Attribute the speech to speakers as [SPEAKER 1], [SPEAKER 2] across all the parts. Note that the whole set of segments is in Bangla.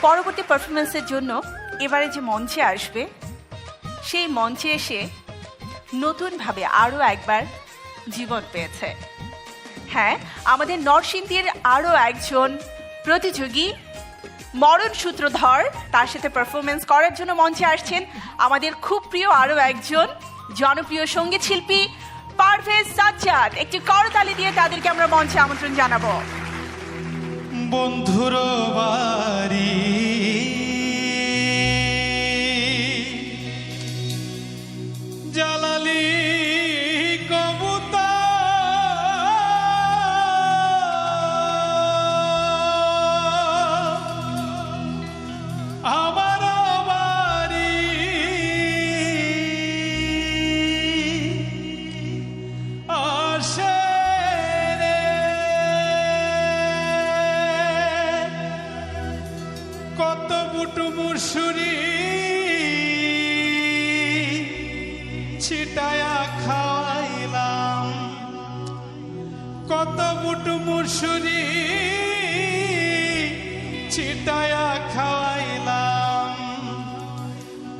[SPEAKER 1] পরবর্তী পারফরমেন্সের জন্য এবারে যে মঞ্চে আসবে সেই মঞ্চে এসে নতুনভাবে আরও একবার জীবন পেয়েছে। হ্যাঁ, আমাদের নরসিংদীর আরও একজন প্রতিযোগী মরণ সূত্রধর, তার সাথে পারফরমেন্স করার জন্য মঞ্চে আসছেন আমাদের খুব প্রিয় আরও একজন জনপ্রিয় সঙ্গীত শিল্পী পারভেজ সাজ্জাদ। একটি করতালি দিয়ে তাদেরকে আমরা মঞ্চে আমন্ত্রণ জানাবো।
[SPEAKER 2] বন্ধুর বাড়ি জালালি কবুতা আমার বাড়ি আসে কত বুটু মুসুরি ছিটায়া খাওয়াইলাম, কত বুটু মুসুরি ছিটায়া খাওয়াইলাম,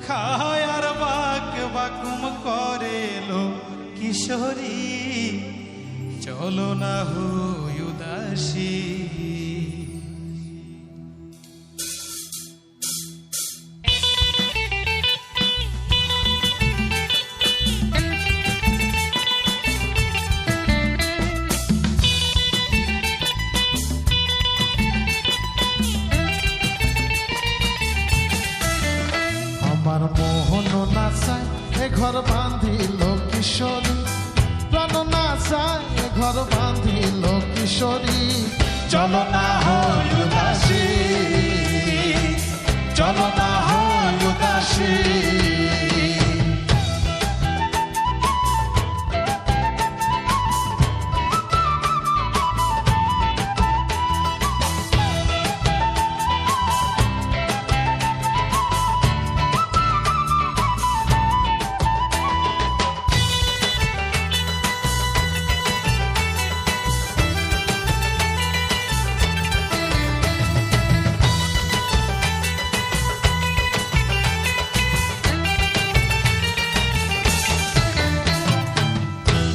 [SPEAKER 2] খায়ার বাক বাকুম করেলো কিশোরী, চলো না হই উদাসী।
[SPEAKER 3] আমার মোহন নাচায় এ ঘর বাঁধিল কিশোরী, প্রাণ নাচায় এ ঘর বাঁধিল কিশোরী, চলো না হই উদাসী, চলো না হই উদাসী।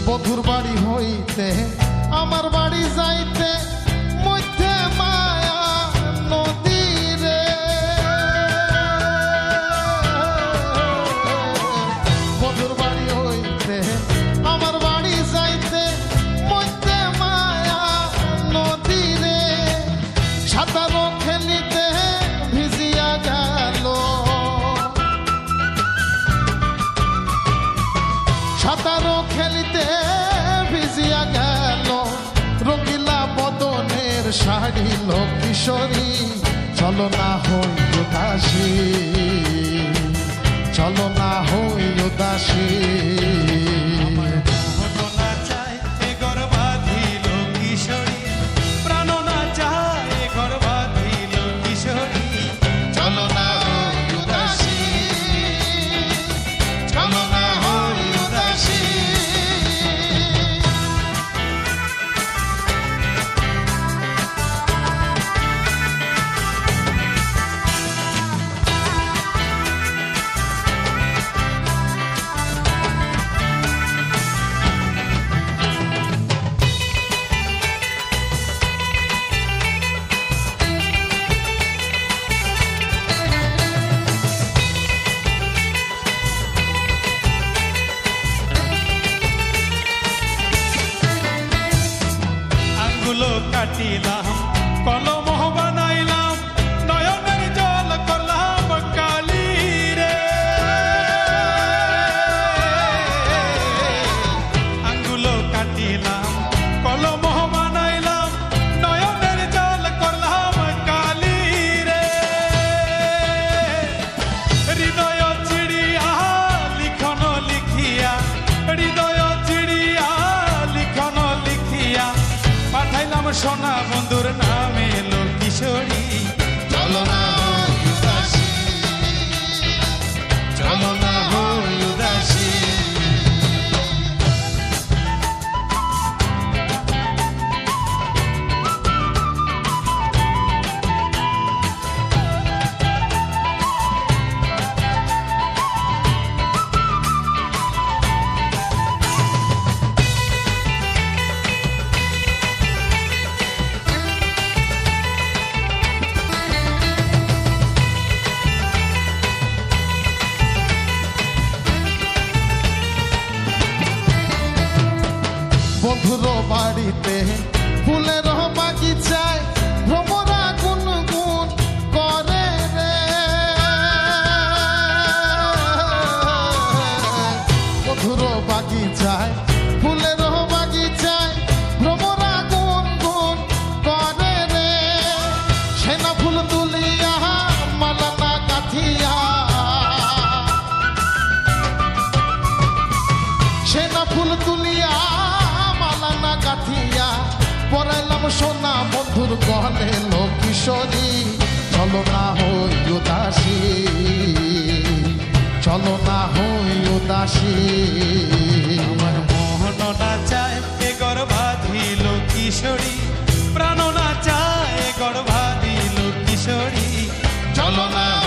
[SPEAKER 3] বধুর বাড়ি হইতে আমার বাড়ি যাইতে মধ্যে মায়া নদী রে, বধুর বাড়ি হইতে আমার বাড়ি যাইতে মধ্যে মায়া নদী রে, সাঁতারও খেলিতে ভিজিয়া গেল, সাঁতারও খেলিতে ভিজিয়া গেল, রঙিলা বদনের শাড়ি লো কিশোরী, চলো না হই উদাসী, চলো না হই উদাসী।
[SPEAKER 2] কাটিলাম কলম বানাইলাম, নয়নের জল করলাম কালি রে, আঙ্গুলো কাটিলাম কলম বানাইলাম, নয়নের জল করলাম কালি রে, হৃদয় চিড়িয়া লিখন লিখিয়া, হৃদয় চিড়িয়া লিখন লিখিয়া পাঠাইলাম সোনা বন্ধু
[SPEAKER 3] সোনা বন্ধুর গলে লো কিশোরী চলো না হই উদাসী চলো না হই উদাসী
[SPEAKER 2] আমার মোহন না চায় এ গর্ভাধিল কিশোরী প্রাণ না চায় এ গর্ভাধিল কিশোরী
[SPEAKER 3] চলো না